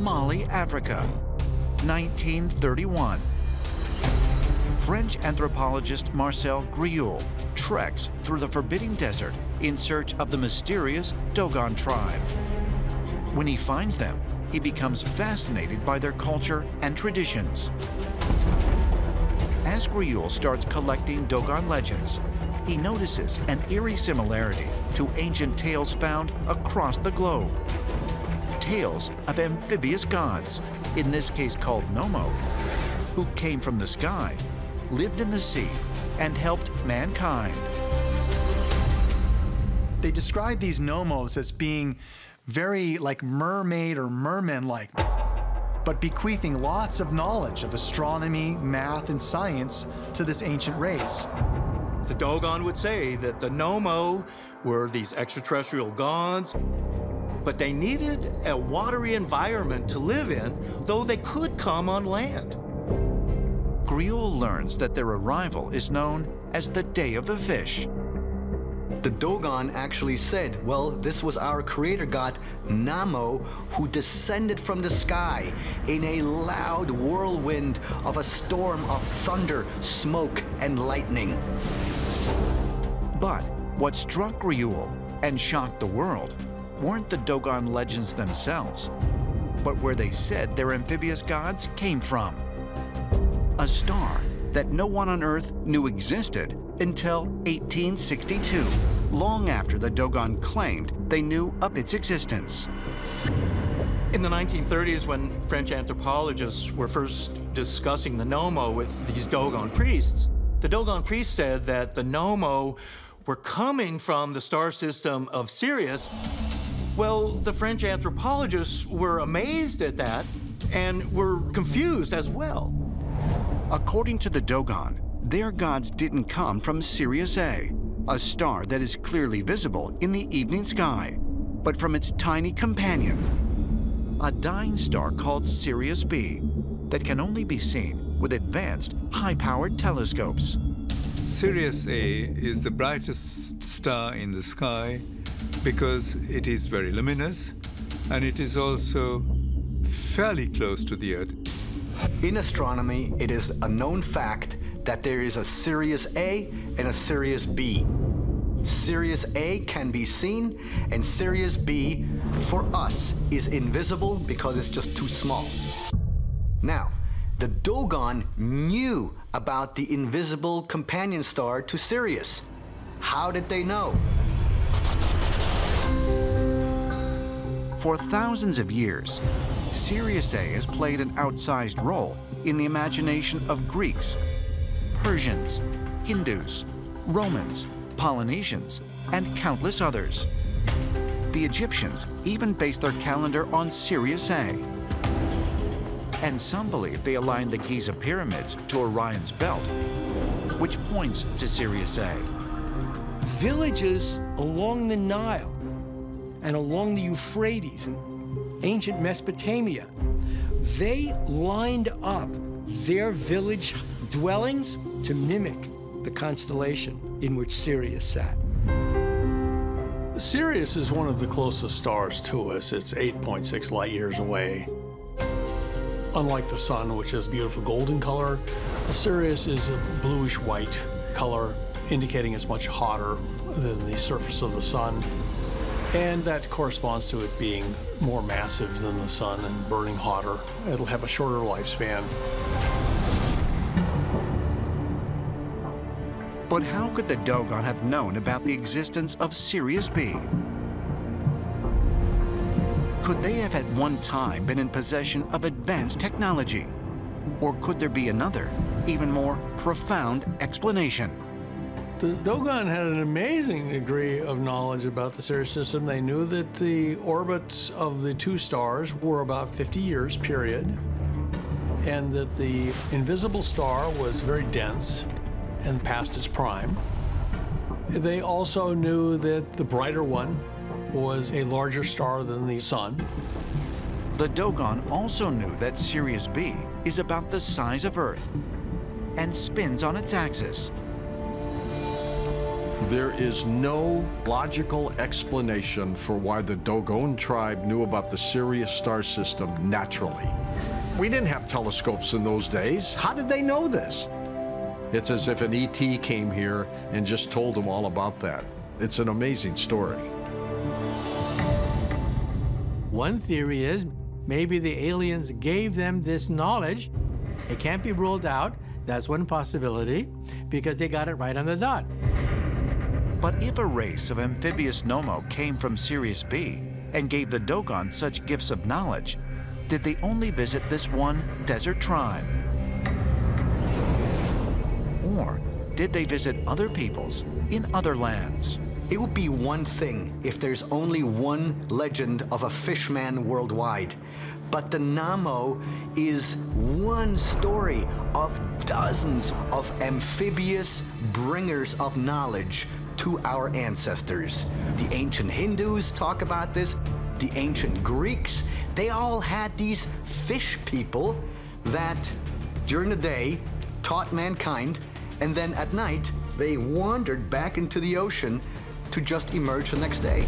Mali, Africa, 1931. French anthropologist Marcel Griaule treks through the forbidding desert in search of the mysterious Dogon tribe. When he finds them, he becomes fascinated by their culture and traditions. As Griaule starts collecting Dogon legends, he notices an eerie similarity to ancient tales found across the globe. Tales of amphibious gods, in this case called Nomo, who came from the sky, lived in the sea, and helped mankind. They describe these Nomos as being very like mermaid or merman-like, but bequeathing lots of knowledge of astronomy, math, and science to this ancient race. The Dogon would say that the Nomo were these extraterrestrial gods, but they needed a watery environment to live in, though they could come on land. Griaule learns that their arrival is known as the Day of the Fish. The Dogon actually said, well, this was our creator god, Namo, who descended from the sky in a loud whirlwind of a storm of thunder, smoke, and lightning. But what struck Griaule and shocked the world weren't the Dogon legends themselves, but where they said their amphibious gods came from. A star that no one on Earth knew existed until 1862, long after the Dogon claimed they knew of its existence. In the 1930s, when French anthropologists were first discussing the Nomo with these Dogon priests, the Dogon priests said that the Nomo were coming from the star system of Sirius. Well, the French anthropologists were amazed at that and were confused as well. According to the Dogon, their gods didn't come from Sirius A, a star that is clearly visible in the evening sky, but from its tiny companion, a dying star called Sirius B that can only be seen with advanced, high-powered telescopes. Sirius A is the brightest star in the sky because it is very luminous, and it is also fairly close to the Earth. In astronomy, it is a known fact that there is a Sirius A and a Sirius B. Sirius A can be seen, and Sirius B, for us, is invisible because it's just too small. Now, the Dogon knew about the invisible companion star to Sirius. How did they know? For thousands of years, Sirius A has played an outsized role in the imagination of Greeks, Persians, Hindus, Romans, Polynesians, and countless others. The Egyptians even based their calendar on Sirius A. And some believe they aligned the Giza pyramids to Orion's belt, which points to Sirius A. Villages along the Nile and along the Euphrates in ancient Mesopotamia, they lined up their village dwellings to mimic the constellation in which Sirius sat. Sirius is one of the closest stars to us. It's 8.6 light years away. Unlike the sun, which is a beautiful golden color, Sirius is a bluish-white color, indicating it's much hotter than the surface of the sun. And that corresponds to it being more massive than the sun and burning hotter. It'll have a shorter lifespan. But how could the Dogon have known about the existence of Sirius B? Could they have at one time been in possession of advanced technology? Or could there be another, even more profound explanation? The Dogon had an amazing degree of knowledge about the Sirius system. They knew that the orbits of the two stars were about 50 years, period, and that the invisible star was very dense and past its prime. They also knew that the brighter one was a larger star than the sun. The Dogon also knew that Sirius B is about the size of Earth and spins on its axis. There is no logical explanation for why the Dogon tribe knew about the Sirius star system naturally. We didn't have telescopes in those days. How did they know this? It's as if an ET came here and just told them all about that. It's an amazing story. One theory is maybe the aliens gave them this knowledge. It can't be ruled out. That's one possibility, because they got it right on the dot. But if a race of amphibious Nomo came from Sirius B and gave the Dogon such gifts of knowledge, did they only visit this one desert tribe? Or did they visit other peoples in other lands? It would be one thing if there's only one legend of a fishman worldwide. But the Namo is one story of dozens of amphibious bringers of knowledge to our ancestors. The ancient Hindus talk about this. The ancient Greeks, they all had these fish people that during the day taught mankind, and then at night they wandered back into the ocean to just emerge the next day.